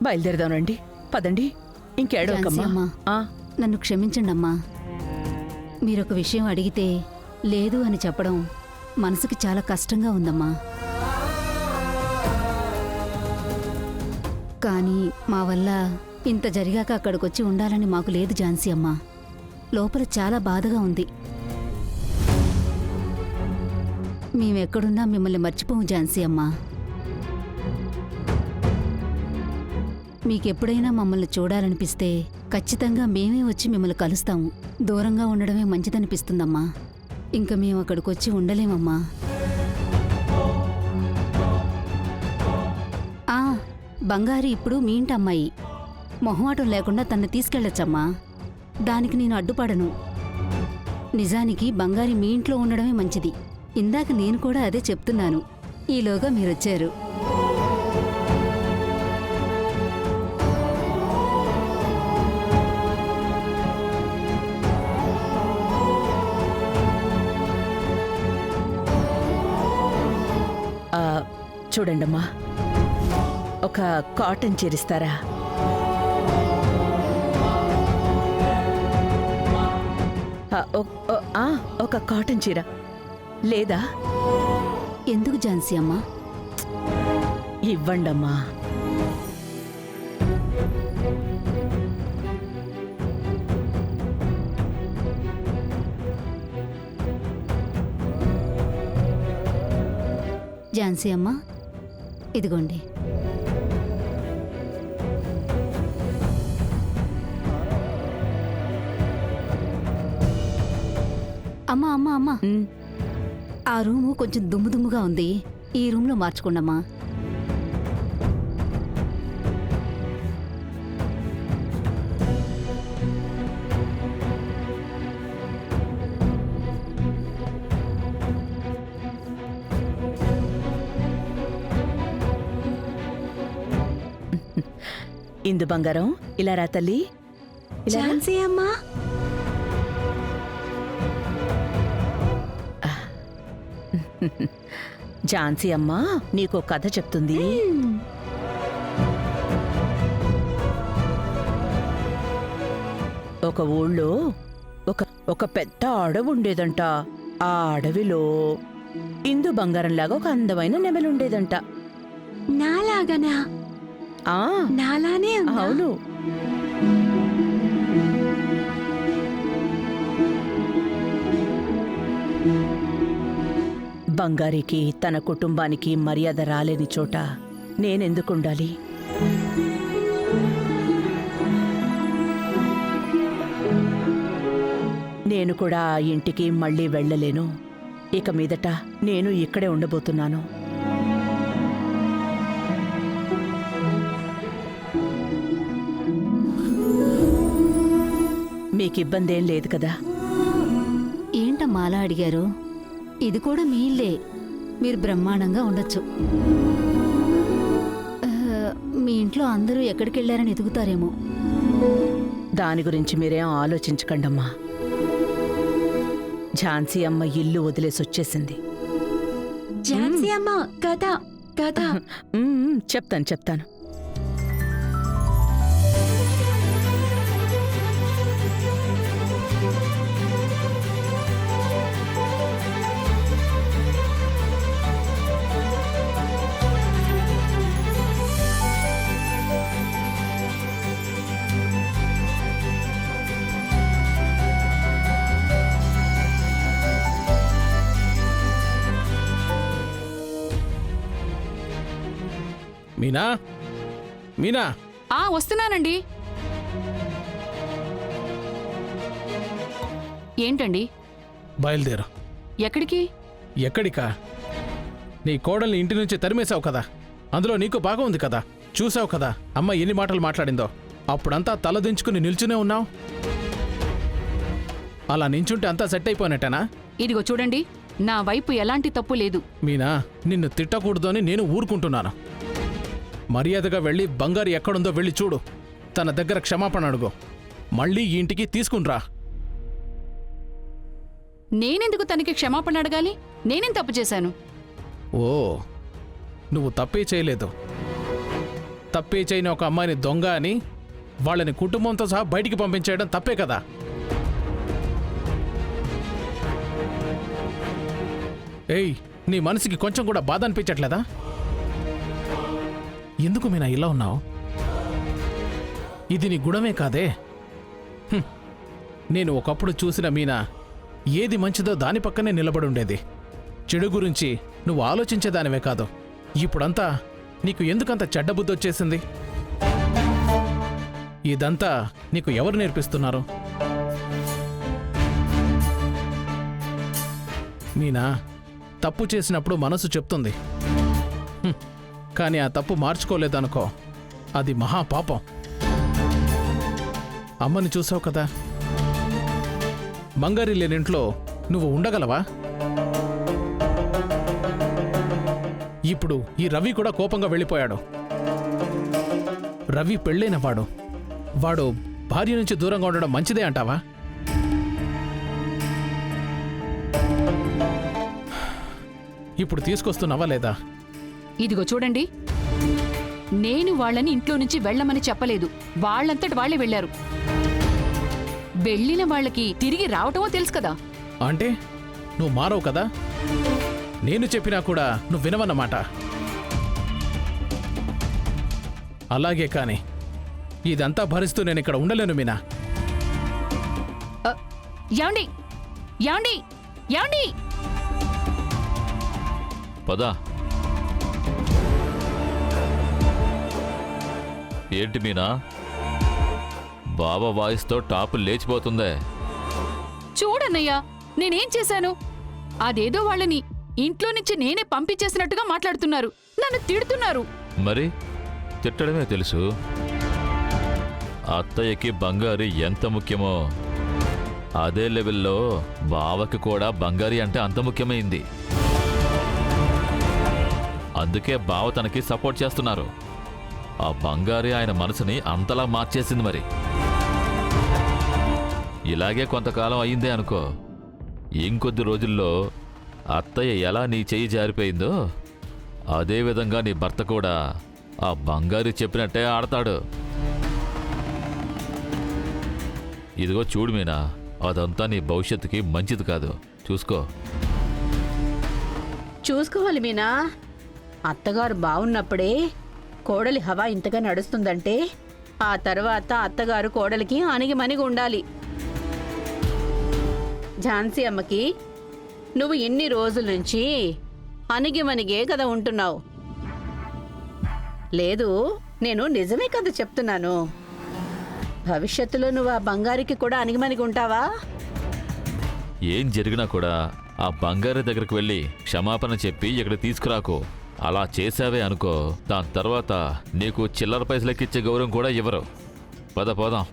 బయలుదేరదానండి. పదండి, ఝాన్సీ ఇంకేడోకమ్మా. అమ్మా, నన్ను క్షమించండమ్మా. మీరొక విషయం అడిగితే లేదు అని చెప్పడం మనసుకి చాలా కష్టంగా ఉందమ్మా. కానీ మా వల్ల ఇంత జరిగాక అక్కడికొచ్చి ఉండాలని మాకు లేదు ఝాన్సీ అమ్మా. లోపల చాలా బాధగా ఉంది. మేమెక్కడున్నా మిమ్మల్ని మర్చిపోము ఝాన్సీ అమ్మా. మీకెప్పుడైనా మమ్మల్ని చూడాలనిపిస్తే ఖచ్చితంగా మేమే వచ్చి మిమ్మల్ని కలుస్తాము. దూరంగా ఉండడమే మంచిదనిపిస్తుందమ్మా. ఇంక మేము అక్కడికొచ్చి ఉండలేమమ్మా. బంగారి ఇప్పుడు మీ ఇంటి అమ్మాయి. మొహమాటం లేకుండా తన్ని తీసుకెళ్లొచ్చమ్మా. దానికి నేను అడ్డుపడను. నిజానికి బంగారి మీ ఇంట్లో ఉండడమే మంచిది. ఇందాక నేను కూడా అదే చెప్తున్నాను. ఈలోగా మీరొచ్చారు. చూడండమ్మా, ఒక కాటన్ చీరిస్తారా? ఒక కాటన్ చీర లేదా? ఎందుకు ఝాన్సీ అమ్మా? ఇవ్వండమ్మా. ఝాన్సీ అమ్మా, ఇదిగోండి. అమ్మా అమ్మా అమ్మా, ఆ రూము కొంచెం దుమ్ముగా ఉంది. ఈ రూమ్లో మార్చుకోండమ్మా. ఇందు బంగారం, ఇలా రా తల్లి. ఝాన్సీ అమ్మా, ఝాన్సీ అమ్మా నీకో కథ చెప్తుంది. ఒక ఊళ్ళో ఒక పెద్ద అడవి ఉండేదంట. ఆ అడవిలో ఇందు బంగారంలాగా ఒక అందమైన నెమలుండేదంట. నాలాగనా? నాలానే ఉందా? అవును. బంగారికి తన కుటుంబానికి మర్యాద రాలేని చోట నేనెందుకుండాలి? నేను కూడా ఆ ఇంటికి మళ్ళీ వెళ్ళలేను. ఇక మీదట నేను ఇక్కడే ఉండబోతున్నాను. మీకిబ్బందేం లేదు కదా? ఏంటమ్మా అలా అడిగారు? ఇది కూడా మీ ఇల్లే. మీరు బ్రహ్మాండంగా ఉండొచ్చు. మీ ఇంట్లో అందరూ ఎక్కడికెళ్లారని ఎదుగుతారేమో. దాని గురించి మీరేం ఆలోచించకండమ్మా. ఝాన్సీ అమ్మ ఇల్లు వదిలేసొచ్చేసింది. ఝాన్సీ అమ్మ కథ కథ చెప్తాను. మీనా, మీనా. వస్తున్నానండి. ఏంటండి? బయలుదేరు. ఎక్కడికి? ఎక్కడికా? నీ కోడల్ని ఇంటి నుంచి తరిమేశావు కదా, అందులో నీకు బాగా ఉంది కదా. చూసావు కదా అమ్మ ఎన్ని మాటలు మాట్లాడిందో. అప్పుడంతా తలదించుకుని నిల్చునే ఉన్నావు. అలా నించుంటే అంతా సెట్ అయిపోయినట్టేనా? ఇదిగో చూడండి, నా వైపు ఎలాంటి తప్పు లేదు. మీనా, నిన్ను తిట్టకూడదు అని నేను ఊరుకుంటున్నాను. మర్యాదగా వెళ్ళి బంగారు ఎక్కడుందో వెళ్ళి చూడు. తన దగ్గర క్షమాపణ అడుగు. మళ్ళీ ఈ ఇంటికి తీసుకునిరా. నేనెందుకు తనకి క్షమాపణ అడగాలి? నేనేం తప్పు చేశాను? ఓ, నువ్వు తప్పే చేయలేదు. తప్పే చేయని ఒక అమ్మాయిని దొంగ అని వాళ్ళని కుటుంబంతో సహా బయటికి పంపించేయడం తప్పే కదా. ఏయ్, నీ మనసుకి కొంచెం కూడా బాధ అనిపించట్లేదా? ఎందుకు మీనా ఇలా ఉన్నావు? ఇది నీ గుణమే కాదే. నేను ఒకప్పుడు చూసిన మీనా ఏది మంచిదో దాని పక్కనే నిలబడి ఉండేది. చెడు గురించి నువ్వు ఆలోచించేదానివే కాదు. ఇప్పుడంతా నీకు ఎందుకంత చెడ్డ బుద్ధి వచ్చేసింది? ఇదంతా నీకు ఎవరు నేర్పిస్తున్నారు? మీనా, తప్పు చేసినప్పుడు మనసు చెప్తుంది. కానీ ఆ తప్పు మార్చుకోలేదనుకో, అది మహాపాపం. అమ్మని చూసావు కదా, బంగారి లేనింట్లో నువ్వు ఉండగలవా? ఇప్పుడు ఈ రవి కూడా కోపంగా వెళ్ళిపోయాడు. రవి పెళ్ళైన వాడు భార్య నుంచి దూరంగా ఉండడం మంచిదే అంటావా? ఇప్పుడు తీసుకొస్తున్నావా లేదా? ఇదిగో చూడండి, నేను వాళ్ళని ఇంట్లో నుంచి వెళ్ళమని చెప్పలేదు. వాళ్ళంతటి వాళ్ళే వెళ్ళారు. వెళ్ళిన వాళ్ళకి తిరిగి రావటమో తెలుసు కదా. అంటే నువ్వు మారవు కదా? నేను చెప్పినా కూడా నువ్వు వినవన్నమాట. అలాగే కాని ఇదంతా భరిస్తూ నేను ఇక్కడ ఉండలేను మీనా. యాండి యాండి యాండి పదా. ఏంటి మీనా, బాబా వాయిస్తో టాపు లేచిపోతుందే. చూడన్నయ్యా, నేనేం చేశాను? అదేదో వాళ్ళని ఇంట్లో నుంచి నేనే పంపించేసినట్టుగా మాట్లాడుతున్నారు. నన్ను తిడుతున్నారు. మరి తిట్టడమే తెలుసు. అత్తయ్యకి బంగారి ఎంత ముఖ్యమో అదే లెవెల్లో బావకి కూడా బంగారి అంటే అంత ముఖ్యమైంది. అందుకే బావ తనకి సపోర్ట్ చేస్తున్నారు. ఆ బంగారి ఆయన మనసుని అంతలా మార్చేసింది. మరి ఇలాగే కొంతకాలం అయిందే అనుకో, ఇంకొద్ది రోజుల్లో అత్తయ్య ఎలా నీ చెయ్యి జారిపోయిందో అదేవిధంగా నీ భర్త కూడా ఆ బంగారి చెప్పినట్టే ఆడతాడు. ఇదిగో చూడు మీనా, అదంతా నీ భవిష్యత్తుకి మంచిది కాదు. చూసుకోవాలి మీనా. అత్తగారు బాగున్నప్పుడే కోడలి హవా ఇంతగా నడుస్తుందంటే ఆ తర్వాత అత్తగారు కోడలికి అణిగిమణిగి ఉండాలి. ఝాన్సీ అమ్మకి నువ్వు ఇన్ని రోజుల నుంచి అణిగిమణిగే కదా ఉంటున్నావు. లేదు, నేను నిజమే కదా చెప్తున్నాను. భవిష్యత్తులో నువ్వు ఆ బంగారికి కూడా అణిగిమణిగి ఉంటావా? ఏం జరిగినా కూడా ఆ బంగారి దగ్గరికి వెళ్ళి క్షమాపణ చెప్పి ఇక్కడ తీసుకురాకు. అలా చేసావే అనుకో, దాని తర్వాత నీకు చిల్లర పైసలకిచ్చే గౌరవం కూడా ఇవ్వరు. పద పోదాం.